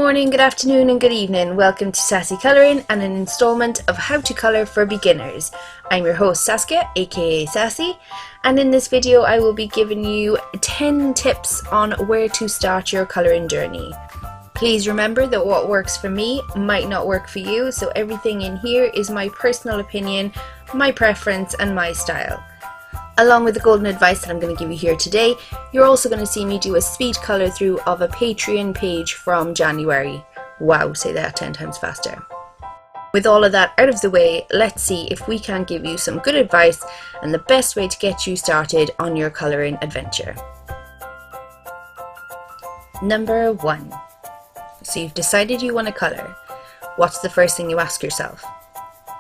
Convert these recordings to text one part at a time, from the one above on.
morning, good afternoon and good evening. Welcome to Sassy Colouring and an installment of How to Colour for Beginners. I'm your host Saskia, aka Sassy, and in this video I will be giving you 10 tips on where to start your colouring journey. Please remember that what works for me might not work for you, so everything in here is my personal opinion, my preference and my style. Along with the golden advice that I'm going to give you here today, you're also going to see me do a speed colour through of a Patreon page from January. Wow, say that 10 times faster. With all of that out of the way, let's see if we can give you some good advice and the best way to get you started on your colouring adventure. Number 1. So you've decided you want to colour. What's the first thing you ask yourself?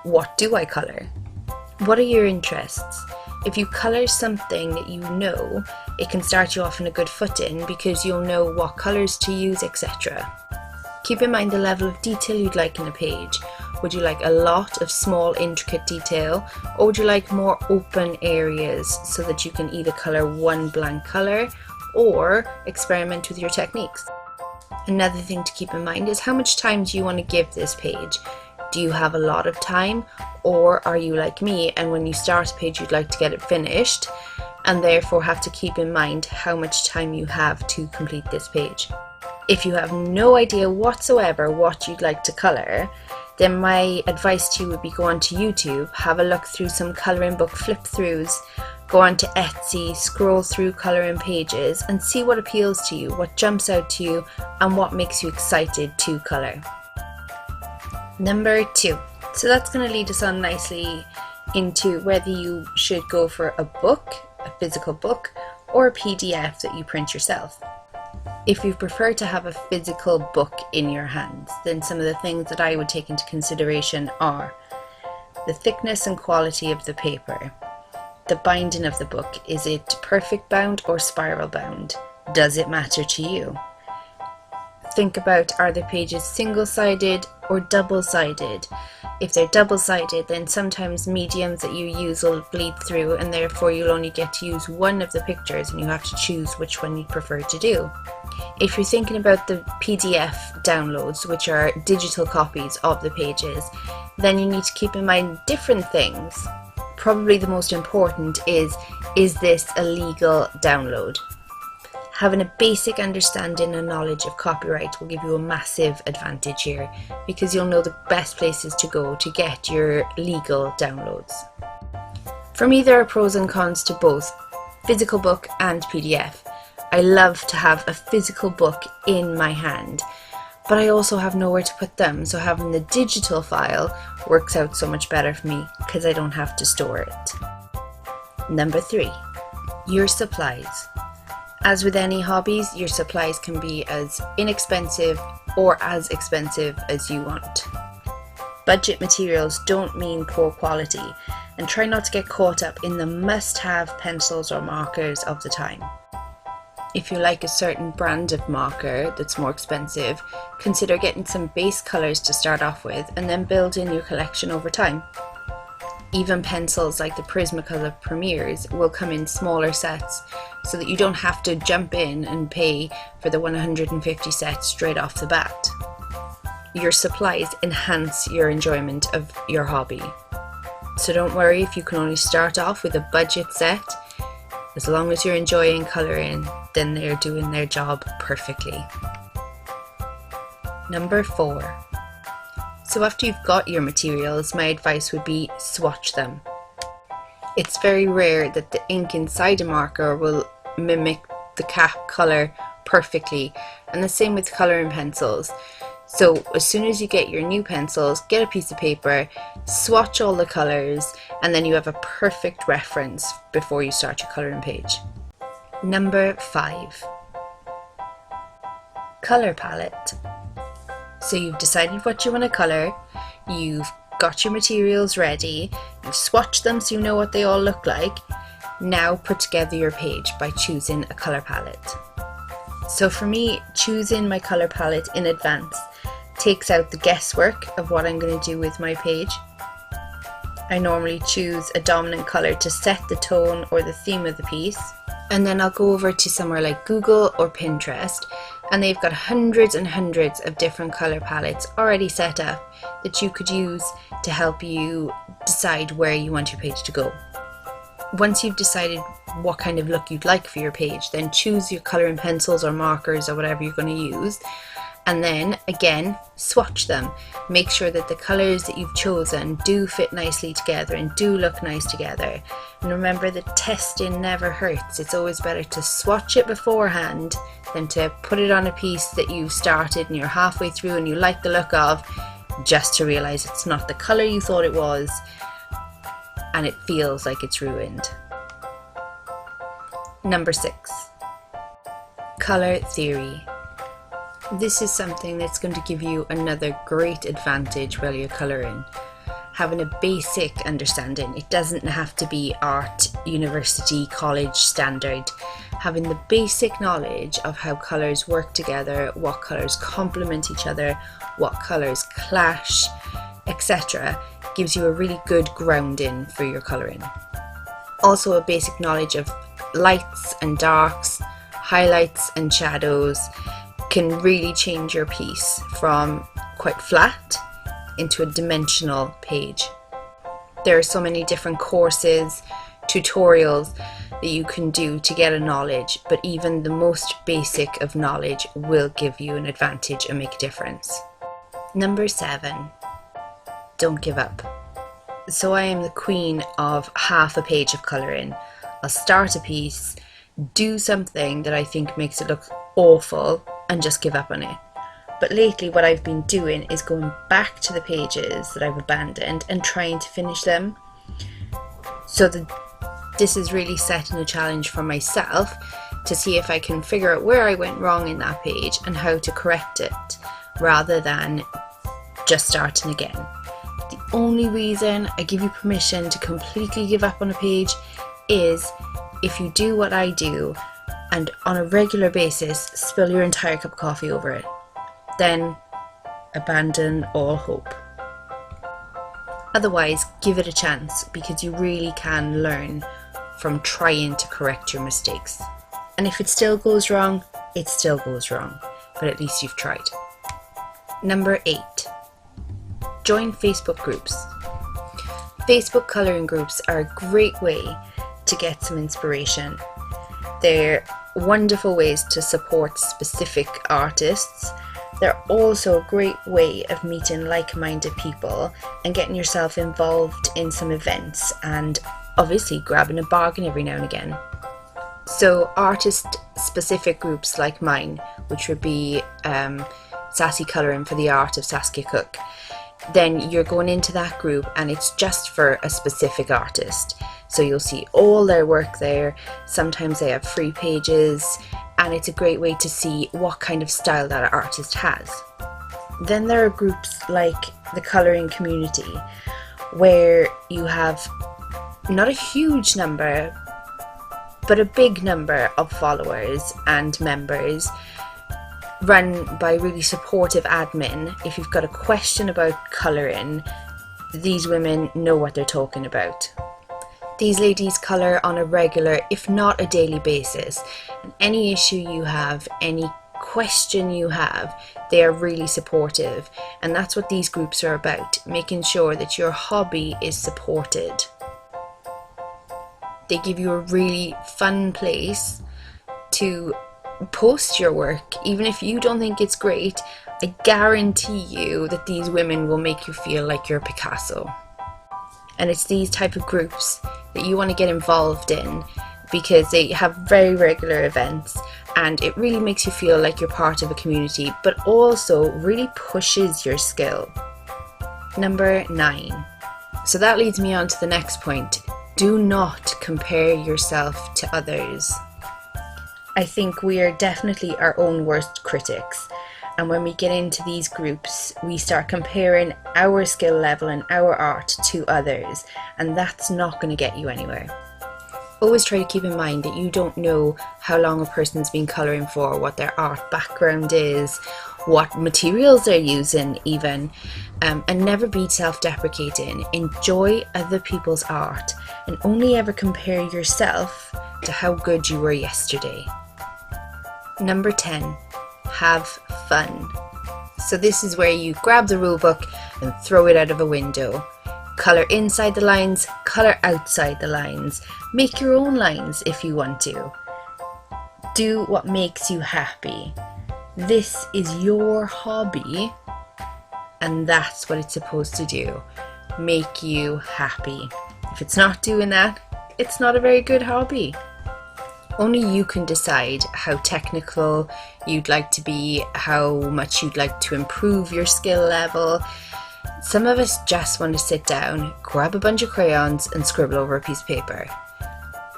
What do I colour? What are your interests? If you colour something that you know, it can start you off in a good footing because you'll know what colours to use, etc. Keep in mind the level of detail you'd like in a page. Would you like a lot of small intricate detail, or would you like more open areas so that you can either colour one blank colour or experiment with your techniques? Another thing to keep in mind is how much time do you want to give this page? Do you have a lot of time, or are you like me and when you start a page you'd like to get it finished and therefore have to keep in mind how much time you have to complete this page? If you have no idea whatsoever what you'd like to colour, then my advice to you would be go onto YouTube, have a look through some colouring book flip-throughs, go onto Etsy, scroll through colouring pages and see what appeals to you, what jumps out to you and what makes you excited to colour. Number 2. So that's going to lead us on nicely into whether you should go for a book, a physical book, or a PDF that you print yourself. If you prefer to have a physical book in your hands, then some of the things that I would take into consideration are the thickness and quality of the paper, the binding of the book. Is it perfect bound or spiral bound? Does it matter to you? Think about, are the pages single-sided or double-sided? If they're double-sided, then sometimes mediums that you use will bleed through and therefore you'll only get to use one of the pictures and you have to choose which one you prefer to do. If you're thinking about the PDF downloads, which are digital copies of the pages, then you need to keep in mind different things. Probably the most important is this a legal download? Having a basic understanding and knowledge of copyright will give you a massive advantage here because you'll know the best places to go to get your legal downloads. For me, there are pros and cons to both physical book and PDF. I love to have a physical book in my hand, but I also have nowhere to put them, so having the digital file works out so much better for me because I don't have to store it. Number 3. Your supplies. As with any hobbies, your supplies can be as inexpensive or as expensive as you want. Budget materials don't mean poor quality, and try not to get caught up in the must-have pencils or markers of the time. If you like a certain brand of marker that's more expensive, consider getting some base colours to start off with and then build in your collection over time. Even pencils like the Prismacolor Premiers will come in smaller sets so that you don't have to jump in and pay for the 150 sets straight off the bat. Your supplies enhance your enjoyment of your hobby. So don't worry if you can only start off with a budget set. As long as you're enjoying colouring, then they're doing their job perfectly. Number 4. So after you've got your materials, my advice would be swatch them. It's very rare that the ink inside a marker will mimic the cap colour perfectly, and the same with colouring pencils. So as soon as you get your new pencils, get a piece of paper, swatch all the colours, and then you have a perfect reference before you start your colouring page. Number 5. Colour palette. So you've decided what you want to colour, you've got your materials ready, you've swatched them so you know what they all look like. Now put together your page by choosing a colour palette. So for me, choosing my colour palette in advance takes out the guesswork of what I'm going to do with my page. I normally choose a dominant colour to set the tone or the theme of the piece, and then I'll go over to somewhere like Google or Pinterest And they've got hundreds and hundreds of different colour palettes already set up that you could use to help you decide where you want your page to go. Once you've decided what kind of look you'd like for your page, then choose your colouring pencils or markers or whatever you're going to use, and then again swatch them. Make sure that the colours that you've chosen do fit nicely together and do look nice together. And remember that testing never hurts. It's always better to swatch it beforehand than to put it on a piece that you started and you're halfway through and you like the look of, just to realise it's not the colour you thought it was and it feels like it's ruined. Number 6. Colour theory. This is something that's going to give you another great advantage while you're colouring. Having a basic understanding. It doesn't have to be art, university, college standard. Having the basic knowledge of how colours work together, what colours complement each other, what colours clash, etc. gives you a really good grounding for your colouring. Also a basic knowledge of lights and darks, highlights and shadows can really change your piece from quite flat into a dimensional page. There are so many different courses, tutorials that you can do to get a knowledge, but even the most basic of knowledge will give you an advantage and make a difference. Number 7, don't give up. So I am the queen of half a page of colouring. I'll start a piece, do something that I think makes it look awful, and just give up on it. But lately what I've been doing is going back to the pages that I've abandoned and trying to finish them. So this is really setting a challenge for myself to see if I can figure out where I went wrong in that page and how to correct it, rather than just starting again. The only reason I give you permission to completely give up on a page is if you do what I do and on a regular basis spill your entire cup of coffee over it. Then abandon all hope. Otherwise, give it a chance, because you really can learn from trying to correct your mistakes. And if it still goes wrong, it still goes wrong, but at least you've tried. Number 8, join Facebook groups. Facebook colouring groups are a great way to get some inspiration. They're wonderful ways to support specific artists. They're also a great way of meeting like-minded people and getting yourself involved in some events, and obviously grabbing a bargain every now and again. So artist-specific groups like mine, which would be Sassy Colouring for the Art of Saskia Cook, then you're going into that group and it's just for a specific artist. So you'll see all their work there. Sometimes they have free pages, and it's a great way to see what kind of style that artist has. Then there are groups like the colouring community, where you have not a huge number, but a big number of followers and members, run by really supportive admin. If you've got a question about colouring, these women know what they're talking about. These ladies colour on a regular, if not a daily basis, and any issue you have, any question you have, they are really supportive, and that's what these groups are about, making sure that your hobby is supported. They give you a really fun place to post your work. Even if you don't think it's great, I guarantee you that these women will make you feel like you're Picasso. And it's these type of groups that you want to get involved in, because they have very regular events and it really makes you feel like you're part of a community, but also really pushes your skill. Number 9. So that leads me on to the next point. Do not compare yourself to others. I think we are definitely our own worst critics, and when we get into these groups we start comparing our skill level and our art to others, and that's not going to get you anywhere. Always try to keep in mind that you don't know how long a person's been colouring for, what their art background is, what materials they're using even, and never be self-deprecating. Enjoy other people's art and only ever compare yourself to how good you were yesterday. Number 10. have fun. So this is where you grab the rule book and throw it out of a window. Colour inside the lines, colour outside the lines. Make your own lines if you want to. Do what makes you happy. This is your hobby, and that's what it's supposed to do. Make you happy. If it's not doing that, it's not a very good hobby. Only you can decide how technical you'd like to be, how much you'd like to improve your skill level. Some of us just want to sit down, grab a bunch of crayons and scribble over a piece of paper.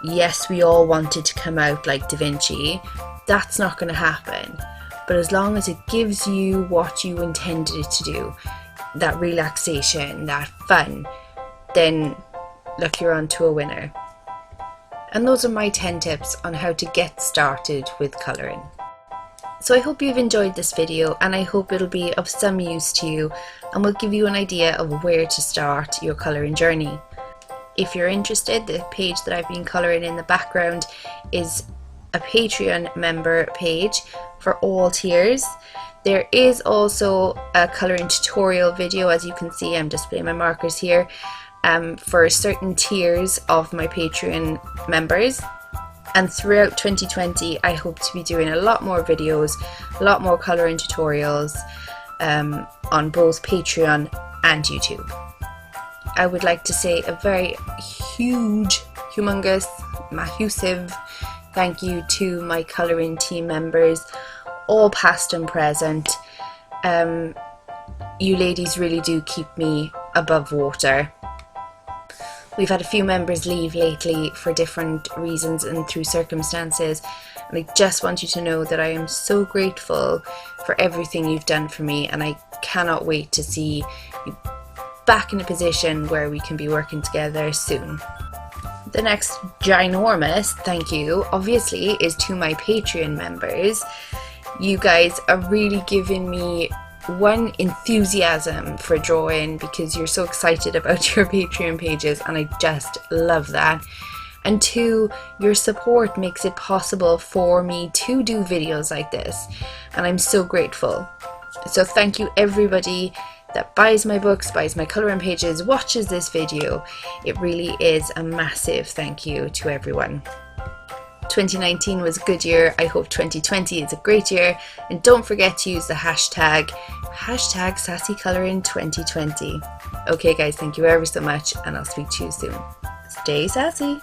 Yes, we all wanted to come out like Da Vinci. That's not going to happen. But as long as it gives you what you intended it to do, that relaxation, that fun, then look, you're on to a winner. And those are my 10 tips on how to get started with colouring. So I hope you've enjoyed this video, and I hope it'll be of some use to you and will give you an idea of where to start your colouring journey. If you're interested, the page that I've been colouring in the background is a Patreon member page for all tiers. There is also a colouring tutorial video. As you can see, I'm displaying my markers here for certain tiers of my Patreon members. And throughout 2020, I hope to be doing a lot more videos, a lot more colouring tutorials on both Patreon and YouTube. I would like to say a very huge, humongous, massive thank you to my colouring team members, all past and present. You ladies really do keep me above water. We've had a few members leave lately for different reasons and through circumstances, and I just want you to know that I am so grateful for everything you've done for me, and I cannot wait to see you back in a position where we can be working together soon. The next ginormous thank you obviously is to my Patreon members. You guys are really giving me one, enthusiasm for drawing because you're so excited about your Patreon pages, and I just love that. And two, your support makes it possible for me to do videos like this, and I'm so grateful. So thank you everybody that buys my books, buys my colouring pages, watches this video. It really is a massive thank you to everyone. 2019 was a good year. I hope 2020 is a great year, and don't forget to use the hashtag #SassyColouring2020. Okay guys, thank you ever so much, and I'll speak to you soon. Stay sassy!